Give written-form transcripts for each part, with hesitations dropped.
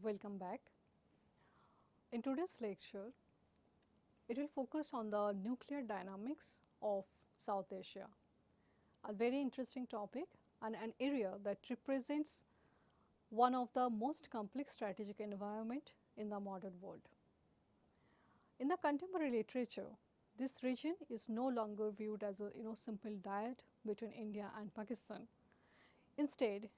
Welcome back. In today's lecture, it will focus on the nuclear dynamics of South Asia, a very interesting topic and an area that represents one of the most complex strategic environment in the modern world. In the contemporary literature, this region is no longer viewed as a simple dyad between India and Pakistan. Instead,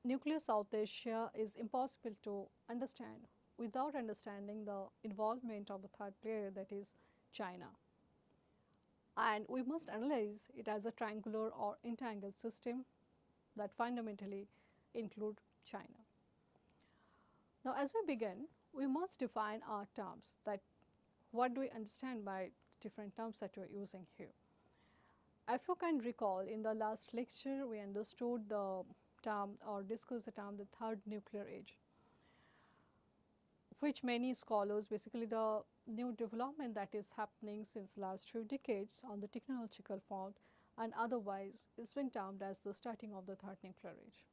nuclear South Asia is impossible to understand without understanding the involvement of the third player, that is China. And we must analyze it as a triangular or entangled system that fundamentally include China. Now, as we begin, we must define our terms, that what do we understand by different terms that we are using here. If you can recall, in the last lecture we understood the term or discussed the term the third nuclear age, which many scholars, basically the new development that is happening since last few decades on the technological front and otherwise, is been termed as the starting of the third nuclear age.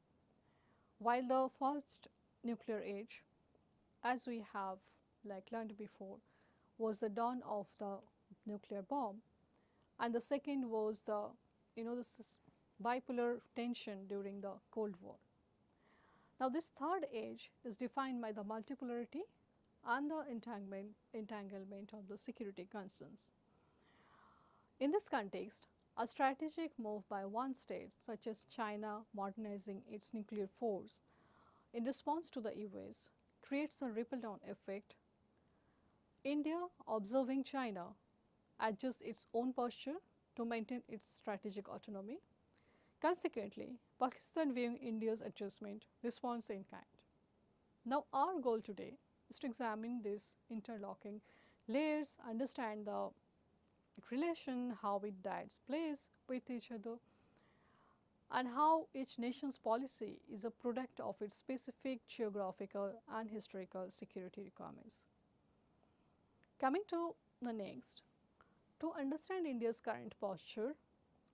While the first nuclear age, as we have learned before, was the dawn of the nuclear bomb, and the second was the this bipolar tension during the Cold War. Now, this third age is defined by the multipolarity and the entanglement of the security concerns. In this context, a strategic move by one state such as China modernizing its nuclear force in response to the US creates a ripple down effect. India, observing China, adjusts its own posture to maintain its strategic autonomy. Consequently, Pakistan viewing India's adjustment responds in kind. Now, our goal today is to examine these interlocking layers, understand the relation, how it diets plays with each other, and how each nation's policy is a product of its specific geographical and historical security requirements. Coming to the next, to understand India's current posture,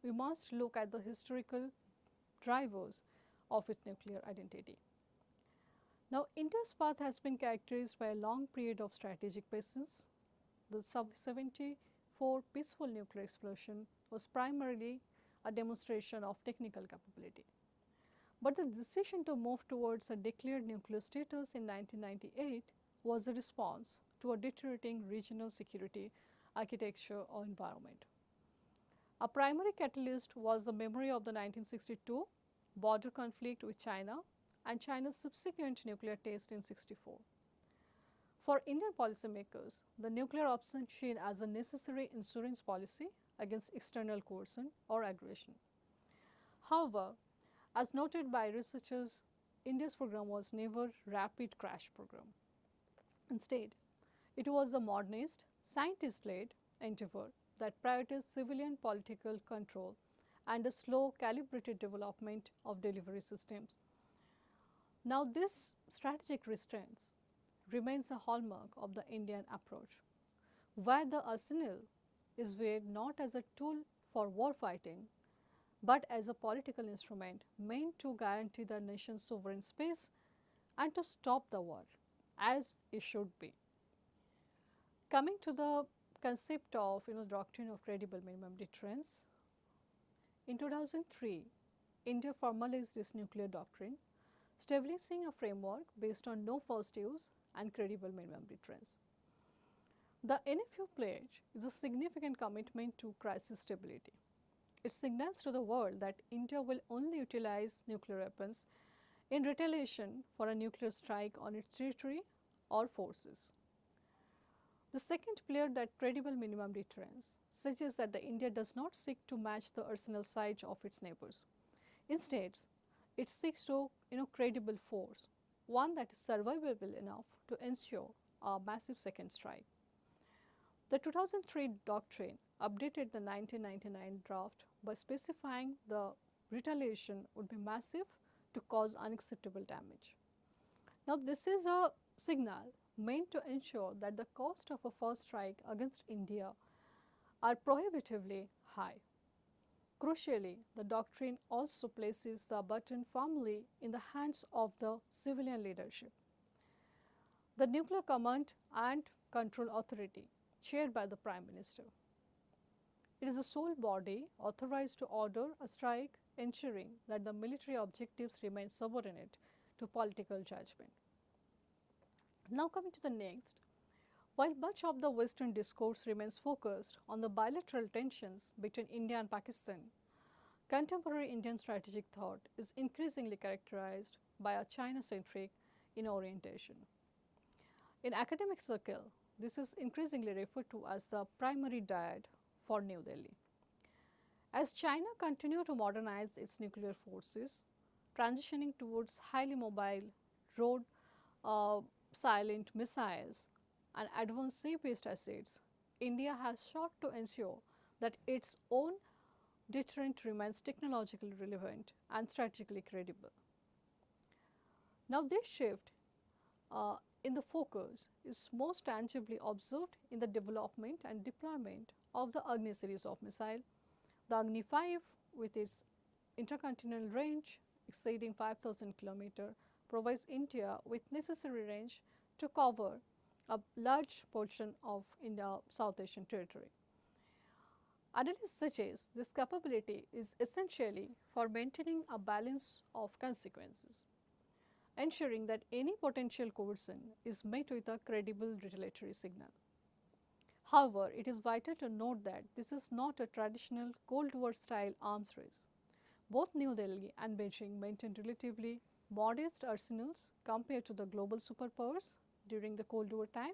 we must look at the historical drivers of its nuclear identity. Now, India's path has been characterized by a long period of strategic patience. The Sub-74 peaceful nuclear explosion was primarily a demonstration of technical capability. But the decision to move towards a declared nuclear status in 1998 was a response to a deteriorating regional security architecture or environment. A primary catalyst was the memory of the 1962 border conflict with China and China's subsequent nuclear test in 64. For Indian policymakers, the nuclear option seen as a necessary insurance policy against external coercion or aggression. However, as noted by researchers, India's program was never rapid crash program. Instead, it was a modernist, scientist-led endeavor that prioritized civilian political control and a slow, calibrated development of delivery systems. Now, this strategic restraints remains a hallmark of the Indian approach, where the arsenal is viewed not as a tool for war fighting, but as a political instrument meant to guarantee the nation's sovereign space and to stop the war, as it should be. Coming to the concept of doctrine of credible minimum deterrence, in 2003, India formalized this nuclear doctrine, establishing a framework based on no first use and credible minimum deterrence. The NFU pledge is a significant commitment to crisis stability. It signals to the world that India will only utilize nuclear weapons in retaliation for a nuclear strike on its territory or forces. The second pillar, that credible minimum deterrence, suggests that the India does not seek to match the arsenal size of its neighbors. Instead, it seeks to credible force, one that is survivable enough to ensure a massive second strike. The 2003 doctrine updated the 1999 draft by specifying the retaliation would be massive to cause unacceptable damage. Now, this is a signal meant to ensure that the cost of a first strike against India are prohibitively high. Crucially, the doctrine also places the button firmly in the hands of the civilian leadership. the Nuclear Command and Control Authority, chaired by the Prime Minister. It is the sole body authorized to order a strike, ensuring that the military objectives remain subordinate to political judgment. Now coming to the next, while much of the Western discourse remains focused on the bilateral tensions between India and Pakistan, contemporary Indian strategic thought is increasingly characterized by a China-centric in orientation. In academic circle, this is increasingly referred to as the primary dyad for New Delhi. As China continues to modernize its nuclear forces, transitioning towards highly mobile, road silent missiles and advanced sea-based assets, India has sought to ensure that its own deterrent remains technologically relevant and strategically credible. Now, this shift in the focus is most tangibly observed in the development and deployment of the Agni series of missiles. The Agni 5, with its intercontinental range exceeding 5,000 km, provides India with necessary range to cover a large portion of India South Asian territory. Analysts suggest this capability is essentially for maintaining a balance of consequences, ensuring that any potential coercion is met with a credible retaliatory signal. However, it is vital to note that this is not a traditional Cold War style arms race. Both New Delhi and Beijing maintained relatively modest arsenals compared to the global superpowers during the Cold War time,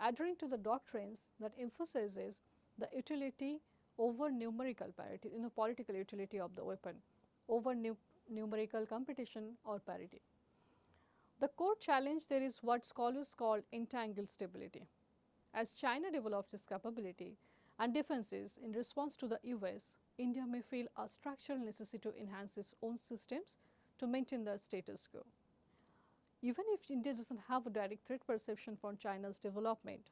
adhering to the doctrines that emphasizes the utility over numerical parity, political utility of the weapon over numerical competition or parity. The core challenge there is what scholars call entangled stability. As China develops its capability and defenses in response to the US, India may feel a structural necessity to enhance its own systems to maintain the status quo. Even if India does not have a direct threat perception from China's development,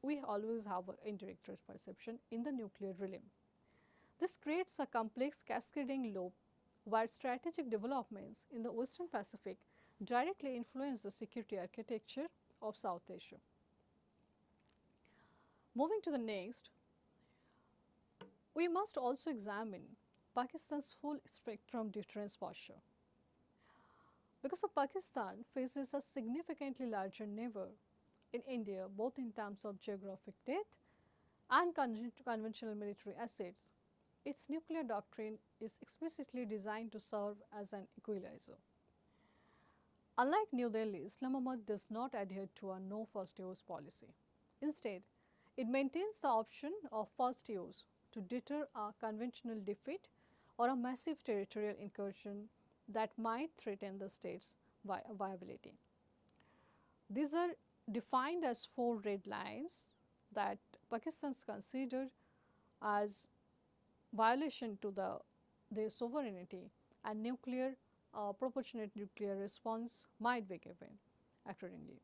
we always have an indirect threat perception in the nuclear realm. This creates a complex cascading loop where strategic developments in the Western Pacific directly influence the security architecture of South Asia. Moving to the next, we must also examine Pakistan's full spectrum deterrence posture. Because Pakistan faces a significantly larger neighbor in India, both in terms of geographic depth and conventional military assets, its nuclear doctrine is explicitly designed to serve as an equalizer. Unlike New Delhi, Islamabad does not adhere to a no first use policy. Instead, it maintains the option of first use to deter a conventional defeat or a massive territorial incursion that might threaten the state's viability. These are defined as 4 red lines that Pakistan considered as violation to their sovereignty, and proportionate nuclear response might be given accordingly.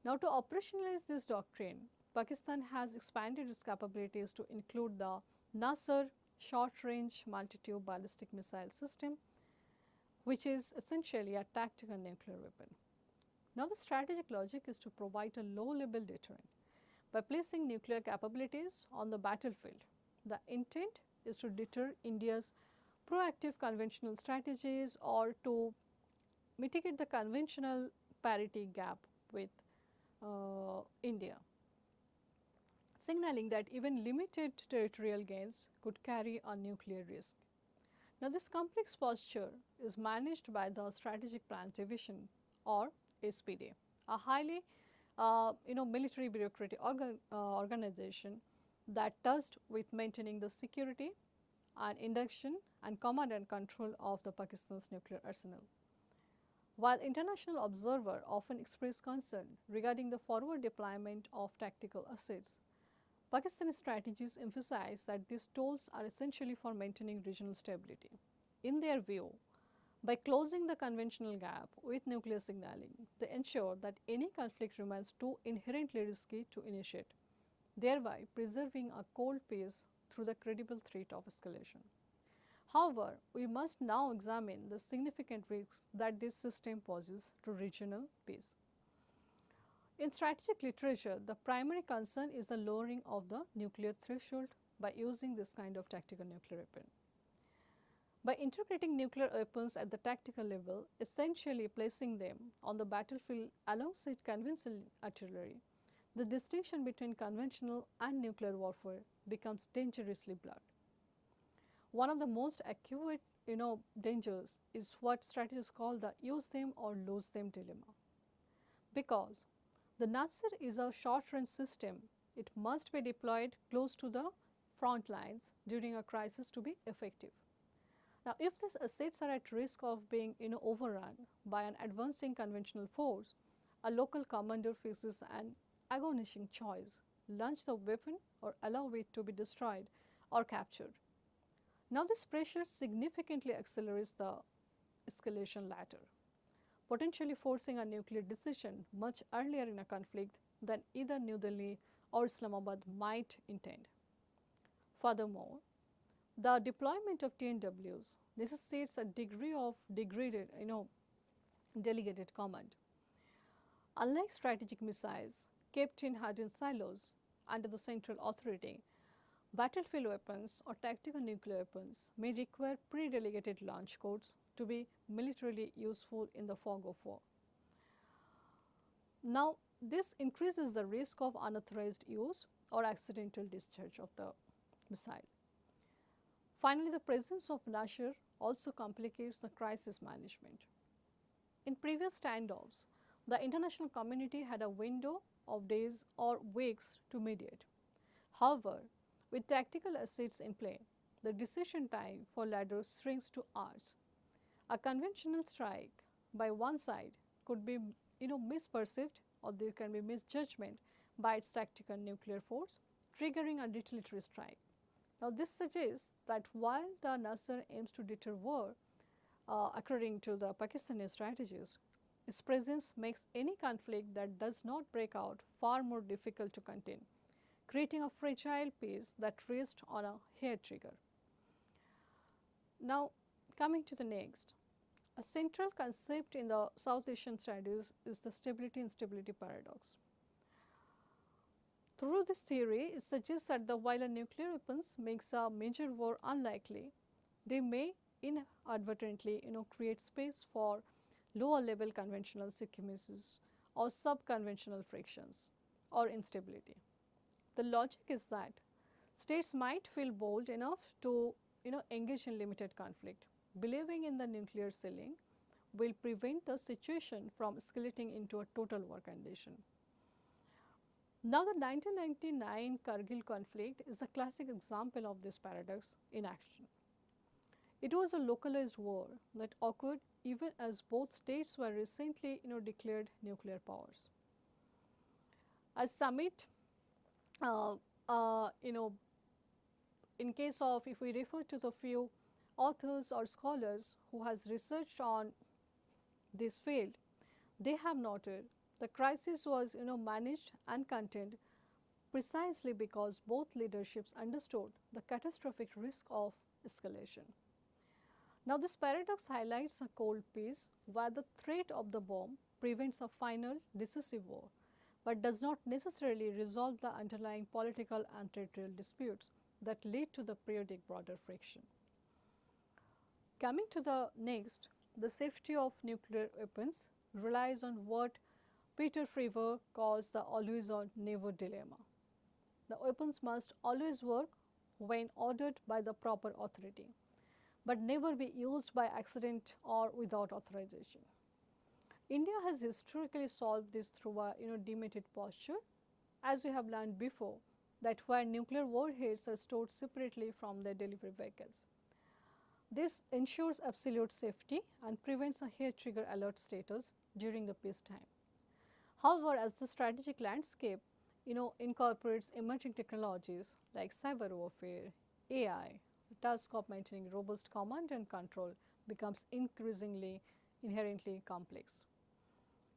Now, to operationalize this doctrine, Pakistan has expanded its capabilities to include the Nasr short-range multi-tube ballistic missile system, which is essentially a tactical nuclear weapon. Now, the strategic logic is to provide a low-level deterrent by placing nuclear capabilities on the battlefield. The intent is to deter India's proactive conventional strategies or to mitigate the conventional parity gap with India, signaling that even limited territorial gains could carry a nuclear risk. Now, this complex posture is managed by the Strategic Plans Division or SPD, a highly military bureaucratic organization that tasked with maintaining the security and induction and command and control of the Pakistan's nuclear arsenal. While international observers often express concern regarding the forward deployment of tactical assets, Pakistani strategies emphasize that these tools are essentially for maintaining regional stability. In their view, by closing the conventional gap with nuclear signaling, they ensure that any conflict remains too inherently risky to initiate, thereby preserving a cold peace through the credible threat of escalation. However, we must now examine the significant risks that this system poses to regional peace. In strategic literature, the primary concern is the lowering of the nuclear threshold by using this kind of tactical nuclear weapon. By integrating nuclear weapons at the tactical level, essentially placing them on the battlefield alongside conventional artillery, the distinction between conventional and nuclear warfare becomes dangerously blurred. One of the most acute dangers is what strategists call the use them or lose them dilemma. Because the Nasir is a short-range system, it must be deployed close to the front lines during a crisis to be effective. Now, if these assets are at risk of being overrun by an advancing conventional force, a local commander faces an agonizing choice: launch the weapon or allow it to be destroyed or captured. Now, this pressure significantly accelerates the escalation ladder, potentially forcing a nuclear decision much earlier in a conflict than either New Delhi or Islamabad might intend. Furthermore, the deployment of TNWs necessitates a degree of degraded, delegated command. Unlike strategic missiles kept in hardened silos under the central authority, battlefield weapons or tactical nuclear weapons may require pre-delegated launch codes to be militarily useful in the fog of war. Now, this increases the risk of unauthorized use or accidental discharge of the missile. Finally, the presence of Nasir also complicates the crisis management. In previous standoffs, the international community had a window of days or weeks to mediate. However, with tactical assets in play, the decision time for ladders shrinks to hours. A conventional strike by one side could be misperceived, or there can be misjudgment by its tactical nuclear force, triggering a retaliatory strike. Now, this suggests that while the Nasir aims to deter war, according to the Pakistani strategies, its presence makes any conflict that does not break out far more difficult to contain, creating a fragile peace that rests on a hair trigger. Now, coming to the next, a central concept in the South Asian studies is the stability-instability paradox. Through this theory, it suggests that while a nuclear weapons makes a major war unlikely, they may inadvertently create space for lower level conventional skirmishes or sub-conventional frictions or instability. The logic is that states might feel bold enough to engage in limited conflict, believing in the nuclear ceiling will prevent the situation from escalating into a total war condition. Now, the 1999 Kargil conflict is a classic example of this paradox in action. It was a localized war that occurred even as both states were recently declared nuclear powers. As Samit, in case of, if we refer to the few authors or scholars who has researched on this field, they have noted the crisis was managed and contained precisely because both leaderships understood the catastrophic risk of escalation. Now, this paradox highlights a cold peace where the threat of the bomb prevents a final decisive war, but does not necessarily resolve the underlying political and territorial disputes that lead to the periodic border friction. Coming to the next, the safety of nuclear weapons relies on what Peter Frever calls the always on never dilemma. The weapons must always work when ordered by the proper authority, but never be used by accident or without authorization. India has historically solved this through a demeted posture, as we have learned before, that where nuclear warheads are stored separately from their delivery vehicles. This ensures absolute safety and prevents a hair trigger alert status during the peacetime. However, as the strategic landscape incorporates emerging technologies like cyber warfare, AI, the task of maintaining robust command and control becomes increasingly inherently complex.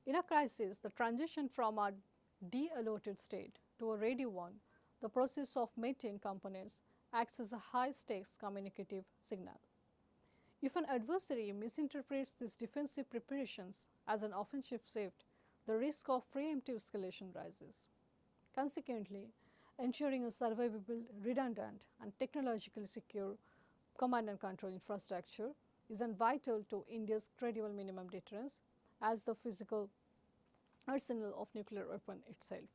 In a crisis, the transition from a de-alerted state to a ready one, the process of mating components acts as a high-stakes communicative signal. If an adversary misinterprets these defensive preparations as an offensive shift, the risk of preemptive escalation rises. Consequently, ensuring a survivable, redundant and technologically secure command and control infrastructure is vital to India's credible minimum deterrence as the physical arsenal of nuclear weapon itself.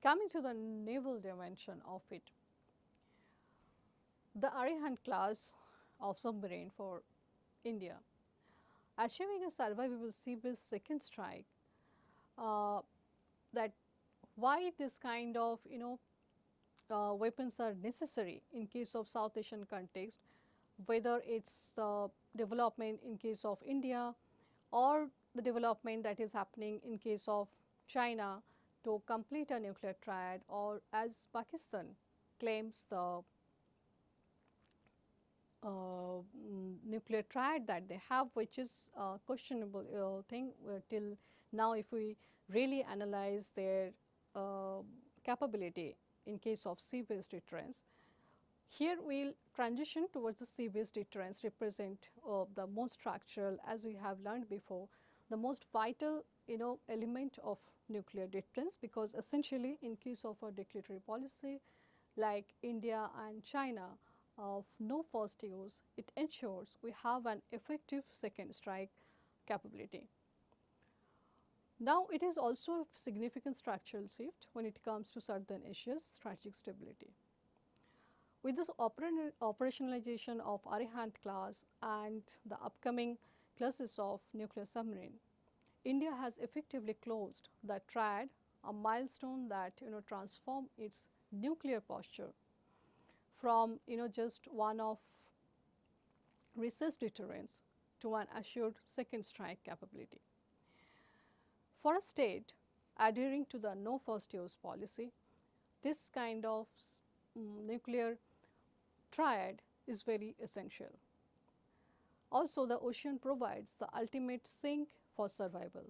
Coming to the naval dimension of it, the Arihant class of submarine for India, achieving a survivable sea-based second strike, uh, that why this kind of weapons are necessary in case of South Asian context, whether it's development in case of India or the development that is happening in case of China to complete a nuclear triad, or as Pakistan claims the nuclear triad that they have, which is a questionable thing till now if we really analyze their uh, capability in case of sea-based deterrence. Here we will transition towards the sea-based deterrence represent the most structural, as we have learned before, the most vital element of nuclear deterrence, because essentially in case of a declaratory policy like India and China of no first use, it ensures we have an effective second strike capability. Now, it is also a significant structural shift when it comes to Southern Asia's strategic stability. With this operationalization of Arihant class and the upcoming classes of nuclear submarine, India has effectively closed the triad, a milestone that transform its nuclear posture from just one of recessed deterrence to an assured second strike capability. For a state adhering to the no first use policy, this kind of nuclear triad is very essential. Also, the ocean provides the ultimate sink for survival,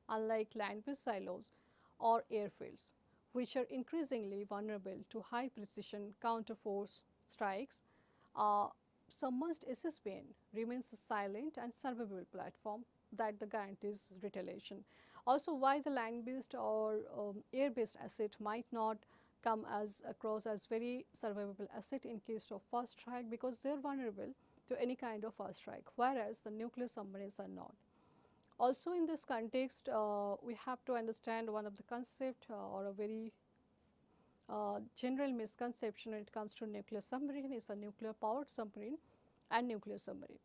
unlike land-based silos or airfields, which are increasingly vulnerable to high precision counter-force strikes. Submerged SSBN remains a silent and survivable platform that guarantees retaliation. Also, why the land-based or air-based asset might not come as across as very survivable asset in case of first strike, because they are vulnerable to any kind of first strike, whereas the nuclear submarines are not. Also in this context, we have to understand one of the concept or a very general misconception when it comes to nuclear submarine is a nuclear powered submarine and nuclear submarine.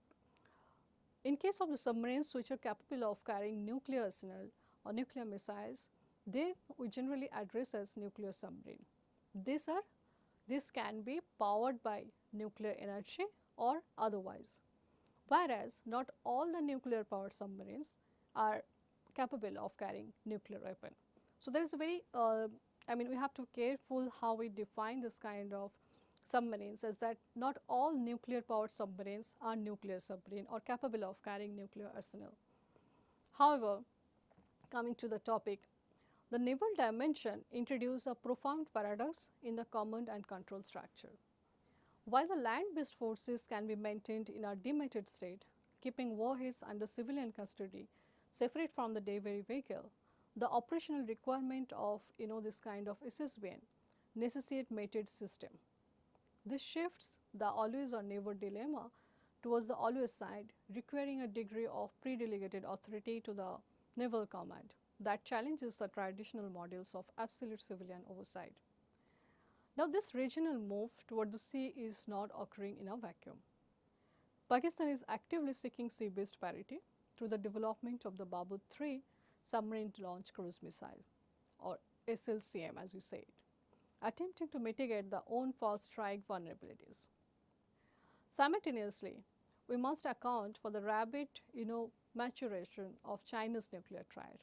In case of the submarines which are capable of carrying nuclear arsenal or nuclear missiles, they we generally address as nuclear submarine. This can be powered by nuclear energy or otherwise, whereas not all the nuclear powered submarines are capable of carrying nuclear weapon. So, there is a very we have to be careful how we define this kind of submarines, as that not all nuclear powered submarines are nuclear submarine or capable of carrying nuclear arsenal. However, coming to the topic, the naval dimension introduces a profound paradox in the command and control structure. While the land-based forces can be maintained in a dematted state, keeping warheads under civilian custody separate from the delivery vehicle, the operational requirement of this kind of SSBN necessitate mated system. This shifts the always or never dilemma towards the always side, requiring a degree of pre-delegated authority to the naval command that challenges the traditional models of absolute civilian oversight. Now, this regional move toward the sea is not occurring in a vacuum. Pakistan is actively seeking sea-based parity through the development of the Babur 3 submarine launched cruise missile, or SLCM as we say it, attempting to mitigate the own first strike vulnerabilities. Simultaneously, we must account for the rapid maturation of China's nuclear triad.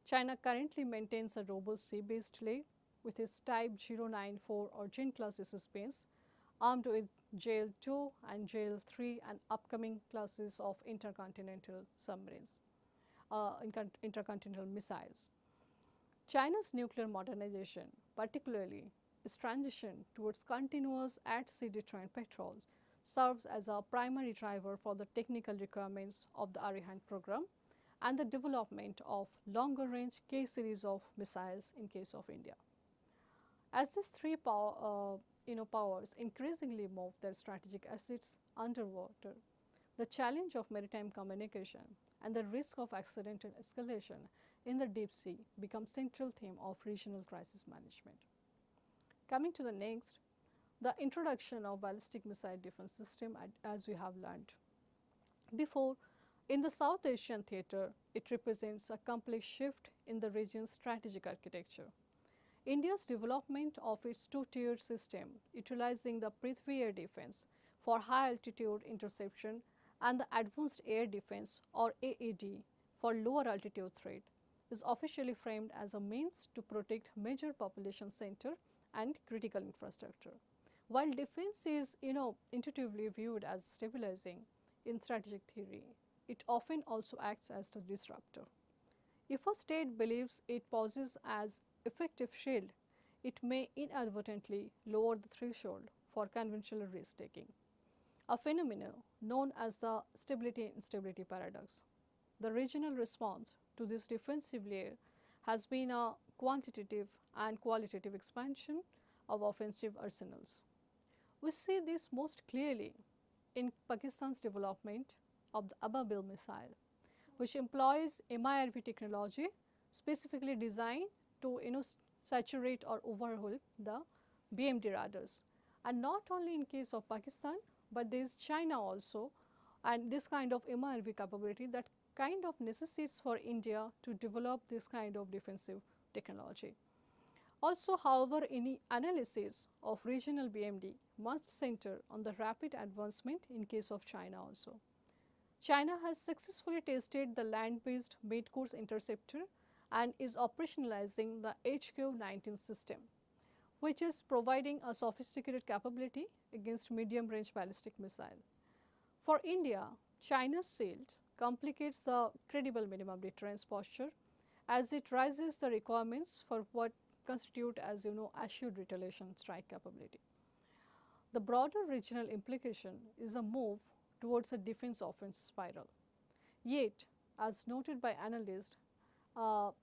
China currently maintains a robust sea-based fleet with its Type 094 or Jin class SSBNs armed with JL-2 and JL-3 and upcoming classes of intercontinental submarines, intercontinental missiles. China's nuclear modernization, particularly its transition towards continuous at-sea deterrent patrols, serves as a primary driver for the technical requirements of the Arihant program and the development of longer range K series of missiles in case of India. As these three powers increasingly move their strategic assets underwater, the challenge of maritime communication and the risk of accidental escalation in the deep sea become central theme of regional crisis management. Coming to the next, the introduction of ballistic missile defense system as we have learned. Before, in the South Asian theatre, it represents a complex shift in the region's strategic architecture. India's development of its two-tier system, utilizing the Prithvi air defense for high-altitude interception and the Advanced Air Defense or AAD for lower altitude threat, is officially framed as a means to protect major population center and critical infrastructure. While defense is, intuitively viewed as stabilizing in strategic theory, it often also acts as the disruptor. If a state believes it poses as effective shield, it may inadvertently lower the threshold for conventional risk-taking, a phenomenon known as the stability-instability paradox. The regional response to this defensive layer has been a quantitative and qualitative expansion of offensive arsenals. We see this most clearly in Pakistan's development of the Ababil missile, which employs MIRV technology specifically designed to saturate or overhaul the BMD radars. And not only in case of Pakistan, but there is China also, and this kind of MIRV capability that kind of necessitates for India to develop this kind of defensive technology. Also, however, any analysis of regional BMD must center on the rapid advancement in case of China also. China has successfully tested the land-based mid-course interceptor and is operationalizing the HQ-19 system, which is providing a sophisticated capability against medium-range ballistic missile. For India, China's shield complicates the credible minimum deterrence posture as it raises the requirements for what constitute as assured retaliation strike capability. The broader regional implication is a move towards a defense offense spiral. Yet, as noted by analysts,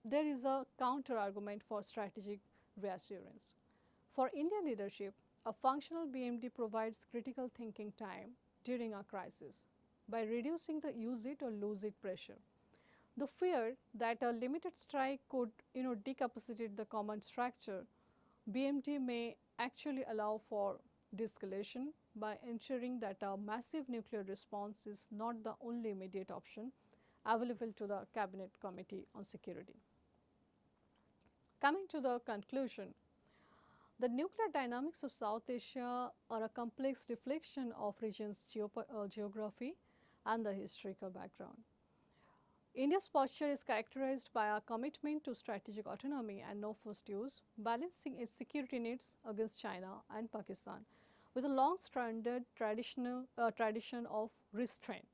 there is a counter argument for strategic reassurance. For Indian leadership, a functional BMD provides critical thinking time during a crisis by reducing the use it or lose it pressure. The fear that a limited strike could decapacitate the command structure, BMD may actually allow for de-escalation by ensuring that a massive nuclear response is not the only immediate option available to the Cabinet Committee on Security. Coming to the conclusion, the nuclear dynamics of South Asia are a complex reflection of region's geography and the historical background. India's posture is characterized by a commitment to strategic autonomy and no first use, balancing its security needs against China and Pakistan with a long-standard tradition of restraint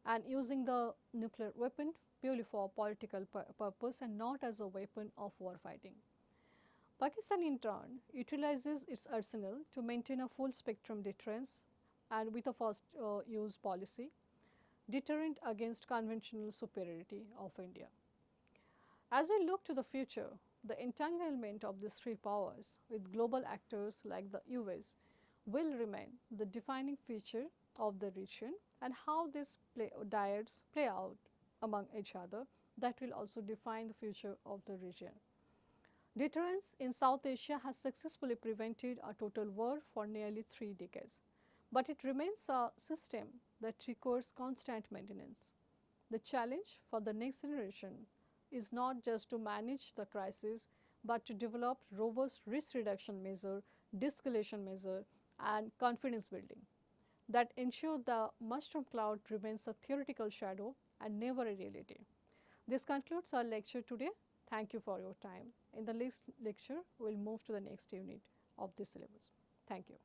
and using the nuclear weapon purely for political purpose and not as a weapon of war fighting. Pakistan in turn utilizes its arsenal to maintain a full spectrum deterrence and with a first use policy, deterrent against conventional superiority of India. As we look to the future, the entanglement of these three powers with global actors like the US will remain the defining feature of the region, and how these dyads play out among each other, that will also define the future of the region. Deterrence in South Asia has successfully prevented a total war for nearly 3 decades, but it remains a system that requires constant maintenance. The challenge for the next generation is not just to manage the crisis, but to develop robust risk reduction measure, de-escalation measure, and confidence building that ensure the mushroom cloud remains a theoretical shadow and never a reality. This concludes our lecture today. Thank you for your time. In the next lecture, we will move to the next unit of this syllabus. Thank you.